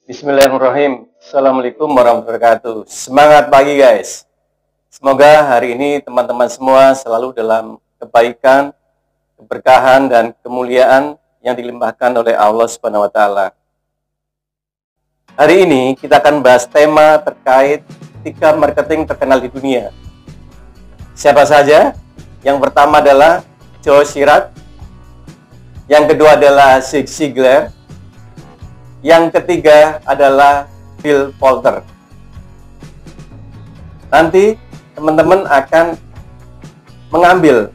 Bismillahirrahmanirrahim. Assalamualaikum warahmatullahi wabarakatuh. Semangat pagi guys. Semoga hari ini teman-teman semua selalu dalam kebaikan, keberkahan dan kemuliaan yang dilimpahkan oleh Allah Subhanahu wa taala. Hari ini kita akan bahas tema terkait 3 marketing terkenal di dunia. Siapa saja? Yang pertama adalah Joe Chirac. Yang kedua adalah Zig Ziglar. Yang ketiga adalah Bill Polter. Nanti teman-teman akan mengambil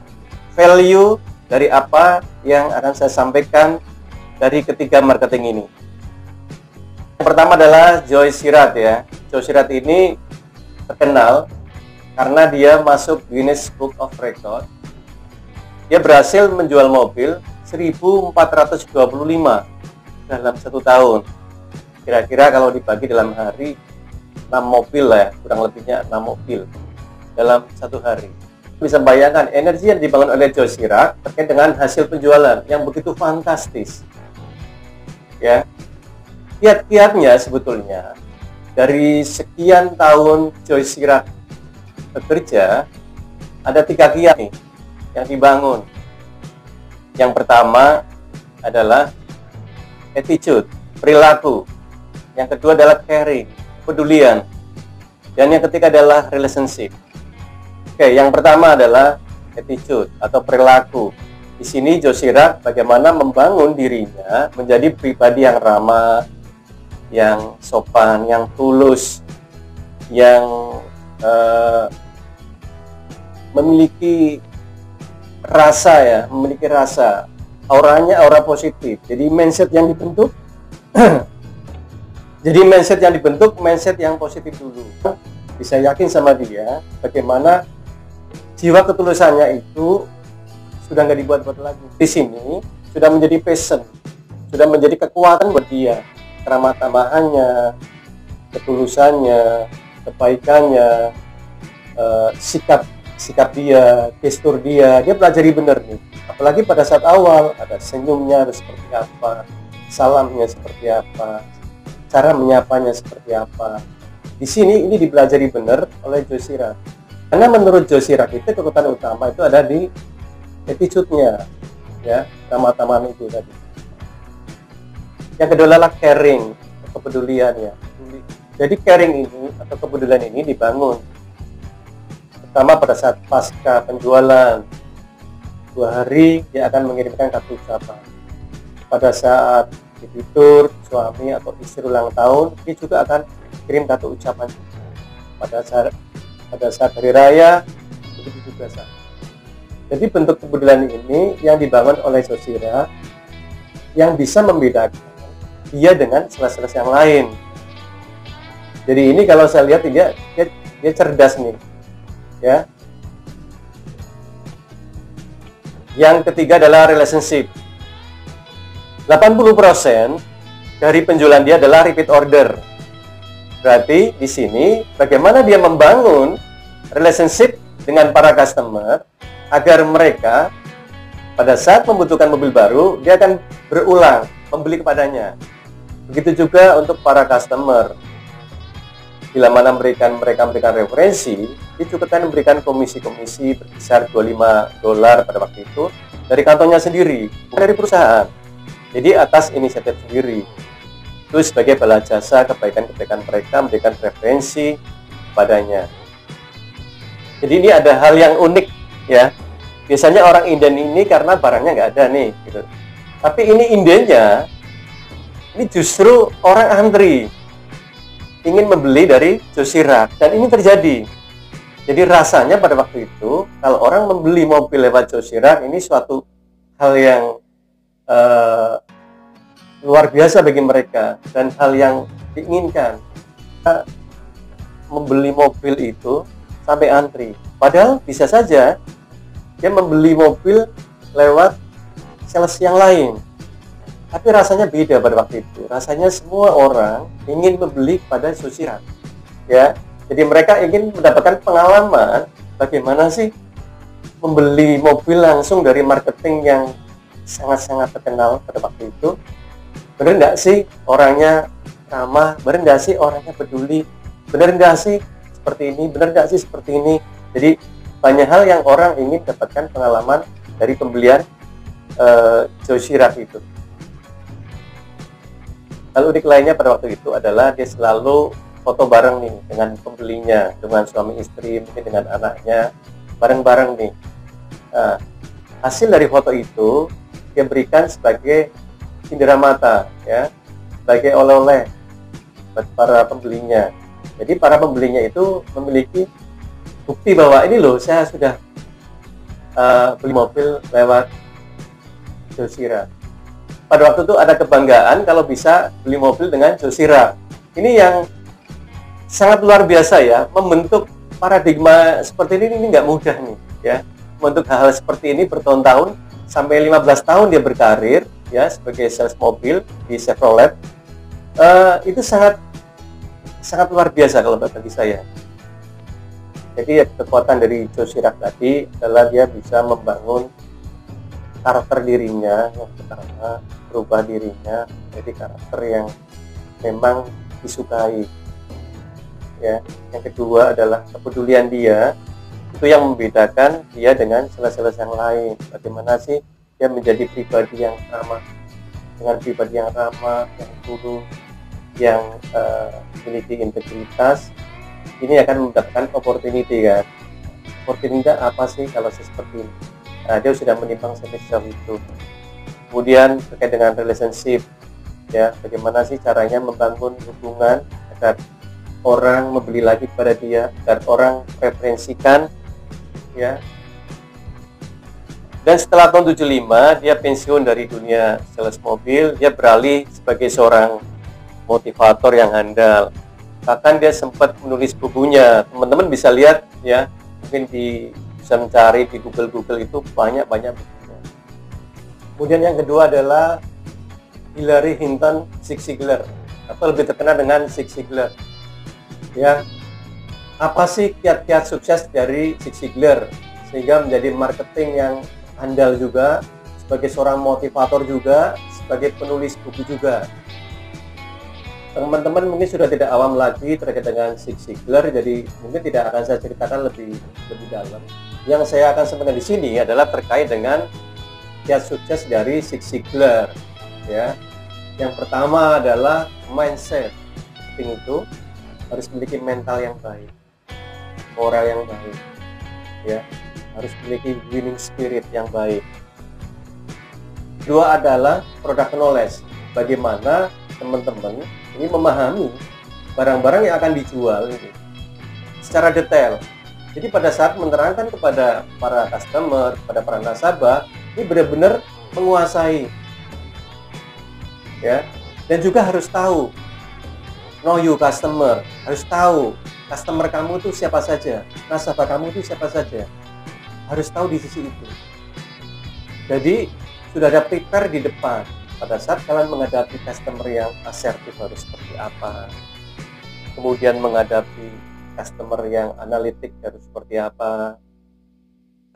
value dari apa yang akan saya sampaikan dari ketiga marketing ini. Yang pertama adalah Joe Chirac ya. Joe Chirac ini terkenal karena dia masuk Guinness Book of Record. Dia berhasil menjual mobil 1425 dalam 1 tahun. Kira-kira kalau dibagi dalam hari 6 mobil lah ya, kurang lebihnya 6 mobil dalam 1 hari. Bisa bayangkan energi yang dibangun oleh Joe Chirac terkait dengan hasil penjualan yang begitu fantastis. Ya. Kiat-kiatnya sebetulnya dari sekian tahun Joe Chirac bekerja ada 3 kiat nih yang dibangun. Yang pertama adalah attitude, perilaku. Yang kedua adalah caring, kepedulian. Dan yang ketiga adalah relationship. Oke, yang pertama adalah attitude atau perilaku. Di sini Joe Chirac bagaimana membangun dirinya menjadi pribadi yang ramah, yang sopan, yang tulus, yang memiliki rasa auranya aura positif. Jadi mindset yang dibentuk mindset yang positif dulu. Bisa yakin sama dia bagaimana jiwa ketulusannya itu sudah nggak dibuat-buat lagi. Di sini sudah menjadi passion, sudah menjadi kekuatan buat dia. Keramah tamahannya, ketulusannya, kebaikannya, sikap dia, gestur dia pelajari benar nih. Apalagi pada saat awal, ada senyumnya harus seperti apa, salamnya seperti apa, cara menyapanya seperti apa. Di sini ini dipelajari benar oleh Joe Chirac. Karena menurut Joe Chirac itu kekuatan utama itu ada di attitude-nya, ya, keramah-tamahan itu tadi. Yang kedua adalah caring, kepedulian ya. Jadi caring ini atau kepedulian ini dibangun pertama pada saat pasca penjualan. 2 hari dia akan mengirimkan kartu ucapan. Pada saat debitur, suami atau istri ulang tahun, dia juga akan kirim kartu ucapan. Pada saat hari raya, begitu juga sama. Jadi bentuk kepedulian ini yang dibangun oleh Joe Chirac yang bisa membedakan dia dengan sales-sales yang lain. Jadi ini kalau saya lihat dia cerdas nih, ya. Yang ketiga adalah relationship. 80% dari penjualan dia adalah repeat order. Berarti di sini bagaimana dia membangun relationship dengan para customer agar mereka pada saat membutuhkan mobil baru dia akan berulang membeli kepadanya. Begitu juga untuk para customer. Bila mana mereka memberikan referensi, dia juga akan memberikan komisi-komisi berkisar $25 pada waktu itu dari kantongnya sendiri, bukan dari perusahaan. Jadi atas inisiatif sendiri. Itu sebagai bala jasa kebaikan-kebaikan mereka, memberikan referensi padanya. Jadi ini ada hal yang unik ya. Biasanya orang inden ini karena barangnya nggak ada nih, gitu. Tapi ini indennya, ini justru orang antri ingin membeli dari Joe Chirac, dan ini terjadi. Jadi rasanya pada waktu itu kalau orang membeli mobil lewat Joe Chirac ini suatu hal yang luar biasa bagi mereka dan hal yang diinginkan. Kita membeli mobil itu sampai antri. Padahal bisa saja dia membeli mobil lewat sales yang lain. Tapi rasanya beda pada waktu itu. Rasanya semua orang ingin membeli pada Joe Chirac. Ya. Jadi mereka ingin mendapatkan pengalaman bagaimana sih membeli mobil langsung dari marketing yang sangat-sangat terkenal pada waktu itu. Benar nggak sih orangnya ramah, bener nggak sih orangnya peduli, bener nggak sih seperti ini, bener nggak sih seperti ini. Jadi banyak hal yang orang ingin dapatkan pengalaman dari pembelian Joe Chirac itu. Lalu unik lainnya pada waktu itu adalah dia selalu foto bareng nih dengan pembelinya, dengan suami istri, mungkin dengan anaknya, bareng-bareng nih. Nah, hasil dari foto itu dia berikan sebagai cindera mata, ya, sebagai oleh-oleh buat para pembelinya. Jadi para pembelinya itu memiliki bukti bahwa ini loh, saya sudah beli mobil lewat Joe Chirac. Pada waktu itu ada kebanggaan kalau bisa beli mobil dengan Joe Chirac. Ini yang sangat luar biasa ya, membentuk paradigma seperti ini nggak mudah nih ya. Membentuk hal-hal seperti ini bertahun-tahun, sampai 15 tahun dia berkarir ya sebagai sales mobil di Chevrolet. Itu sangat luar biasa kalau bagi saya. Jadi kekuatan dari Joe Chirac tadi adalah dia bisa membangun karakter dirinya yang pertama, berubah dirinya jadi karakter yang memang disukai. Ya, yang kedua adalah kepedulian dia, itu yang membedakan dia dengan sales-sales yang lain. Bagaimana sih dia menjadi pribadi yang ramah, dengan pribadi yang ramah, yang tulus, yang memiliki integritas. Ini akan mendapatkan opportunity kan. Opportunity apa sih kalau seperti ini? Nah, dia sudah menimbang sampai sejauh itu. Kemudian terkait dengan relationship, ya, bagaimana sih caranya membangun hubungan agar orang membeli lagi kepada dia, agar orang referensikan, ya. Dan setelah tahun 75 dia pensiun dari dunia sales mobil, dia beralih sebagai seorang motivator yang handal. Bahkan dia sempat menulis bukunya, teman-teman bisa lihat ya, mungkin bisa mencari di Google itu banyak bukunya. Kemudian yang kedua adalah Hilary Hinton Zig Ziglar, atau lebih terkenal dengan Zig Ziglar. Ya, apa sih kiat-kiat sukses dari Zig Ziglar sehingga menjadi marketing yang handal juga, sebagai seorang motivator juga, sebagai penulis buku juga. Teman-teman mungkin sudah tidak awam lagi terkait dengan Zig Ziglar, jadi mungkin tidak akan saya ceritakan lebih dalam. Yang saya akan sampaikan di sini adalah terkait dengan kiat sukses dari Zig Ziglar. Ya, yang pertama adalah mindset. Penting itu harus memiliki mental yang baik, moral yang baik, ya, harus memiliki winning spirit yang baik. Kedua adalah product knowledge. Bagaimana teman-teman ini memahami barang-barang yang akan dijual ini secara detail. Jadi pada saat menerangkan kepada para customer, kepada para nasabah, ini benar-benar menguasai, ya. Dan juga harus tahu, know you customer, harus tahu customer kamu itu siapa saja, nasabah kamu itu siapa saja, harus tahu di sisi itu. Jadi sudah ada prepare di depan. Pada saat kalian menghadapi customer yang asertif harus seperti apa, kemudian menghadapi customer yang analitik harus seperti apa,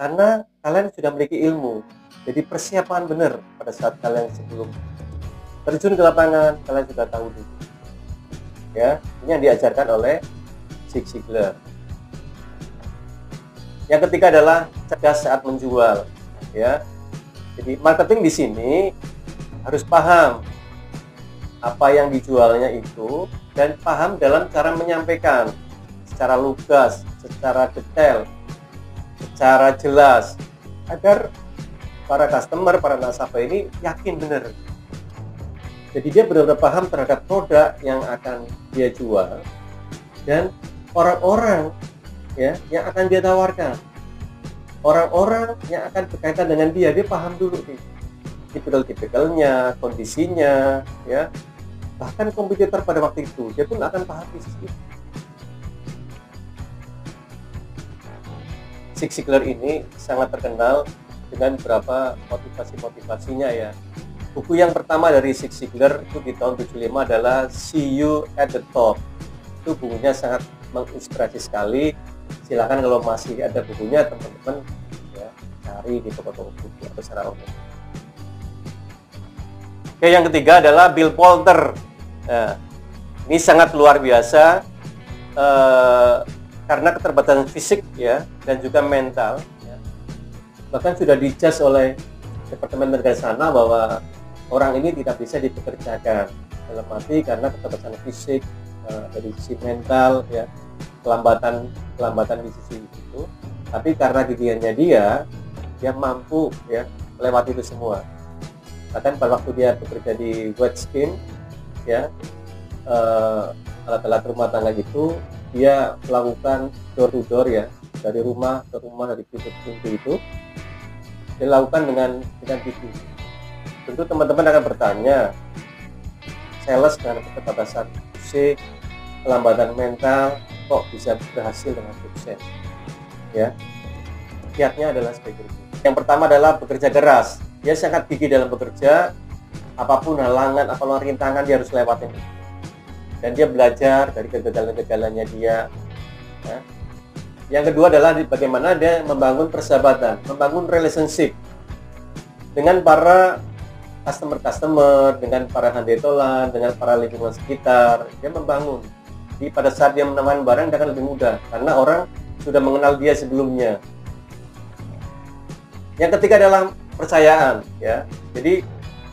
karena kalian sudah memiliki ilmu. Jadi persiapan benar pada saat kalian sebelum terjun ke lapangan, kalian sudah tahu dulu. Ya, ini yang diajarkan oleh Zig Ziglar. Yang ketiga adalah cerdas saat menjual. Ya, jadi marketing di sini harus paham apa yang dijualnya itu dan paham dalam cara menyampaikan secara lugas, secara detail, secara jelas, agar para customer, para nasabah ini yakin benar. Jadi dia benar-benar paham terhadap produk yang akan dia jual dan orang-orang, ya, yang akan dia tawarkan, orang-orang yang akan berkaitan dengan dia paham dulu nih, tipikal-tipikalnya, kondisinya, ya. Bahkan kompetitor pada waktu itu dia pun akan paham di sisi itu. Zig Ziglar ini sangat terkenal dengan beberapa motivasinya ya. Buku yang pertama dari Zig Ziglar itu di tahun 75 adalah See You at the Top. Itu bukunya sangat menginspirasi sekali. Silakan kalau masih ada bukunya teman-teman ya, cari di toko-toko buku atau secara online. Oke, yang ketiga adalah Bill Polter. Nah, Ini sangat luar biasa karena keterbatasan fisik ya dan juga mental ya. Bahkan sudah dijudge oleh Departemen Negara bahwa orang ini tidak bisa dipekerjakan, dalam arti karena keterbatasan fisik, dari sisi mental ya, kelambatan di sisi itu. Tapi karena dirinya dia mampu ya melewati itu semua. Bahkan pada waktu dia bekerja di White Skin ya, alat-alat rumah tangga itu dia melakukan door to door ya, dari rumah ke rumah, dari pintu ke pintu itu dilakukan dengan gigi. Tentu teman-teman akan bertanya, sales dengan keterbatasan fisik, kelambatan mental kok bisa berhasil dengan sukses ya? Kiatnya adalah seperti itu. Yang pertama adalah bekerja keras. Dia sangat gigih dalam bekerja, apapun halangan, apapun rintangan dia harus lewatin. Dan dia belajar dari kegagalan-kegagalannya dia ya. Yang kedua adalah bagaimana dia membangun persahabatan, membangun relationship dengan para customer, dengan para handetolan, dengan para lingkungan sekitar. Dia membangun. Jadi pada saat dia menawarkan barang dia akan lebih mudah karena orang sudah mengenal dia sebelumnya. Yang ketiga adalah percayaan ya. Jadi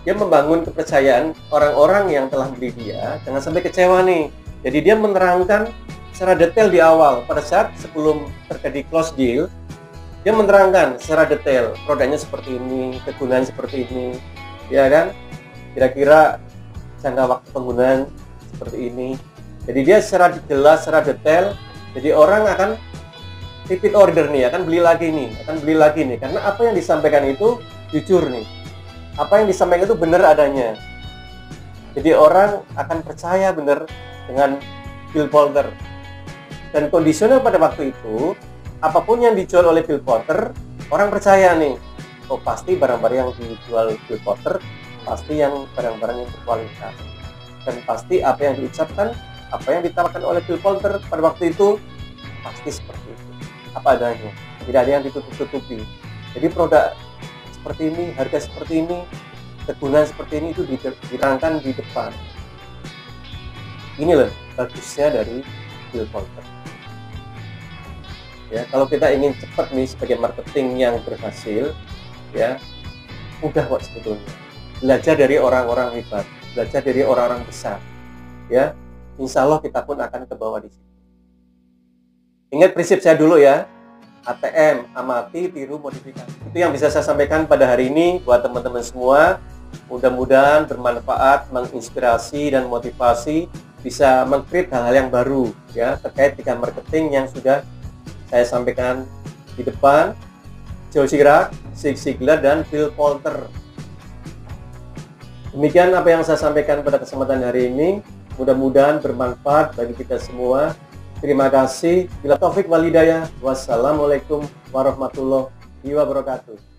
dia membangun kepercayaan orang-orang yang telah beli dia, jangan sampai kecewa nih. Jadi dia menerangkan secara detail di awal, pada saat sebelum terjadi close deal, dia menerangkan secara detail produknya seperti ini, kegunaan seperti ini, ya kan? Kira-kira jangka waktu penggunaan seperti ini. Jadi dia secara jelas, secara detail, jadi orang akan repeat order nih, akan beli lagi nih, karena apa yang disampaikan itu jujur nih, apa yang disampaikan itu benar adanya. Jadi orang akan percaya benar dengan Bill Porter. Dan kondisional pada waktu itu, apapun yang dijual oleh Bill Porter, orang percaya nih, oh pasti barang-barang yang dijual Bill Porter, pasti yang barang-barang yang berkualitas. Dan pasti apa yang diucapkan, apa yang ditawarkan oleh Bill Porter pada waktu itu, pasti seperti itu. Apa adanya, tidak ada yang ditutup-tutupi. Jadi produk seperti ini, harga seperti ini, kegunaan seperti ini itu diterangkan di depan. Ini loh bagusnya dari Bill Porter. Ya, kalau kita ingin cepat nih sebagai marketing yang berhasil, ya mudah kok sebetulnya. Belajar dari orang-orang hebat, belajar dari orang-orang besar, ya. Insya Allah kita pun akan ke bawah di situ. Ingat prinsip saya dulu ya, ATM, amati, tiru, modifikasi. Itu yang bisa saya sampaikan pada hari ini buat teman-teman semua. Mudah-mudahan bermanfaat, menginspirasi dan motivasi, bisa meng-create hal-hal yang baru ya terkait dengan marketing yang sudah saya sampaikan di depan. Joe Chirac, Zig Ziglar, dan Bill Porter. Demikian apa yang saya sampaikan pada kesempatan hari ini. Mudah-mudahan bermanfaat bagi kita semua. Terima kasih. Bila taufik wal hidayah. Wassalamualaikum warahmatullahi wabarakatuh.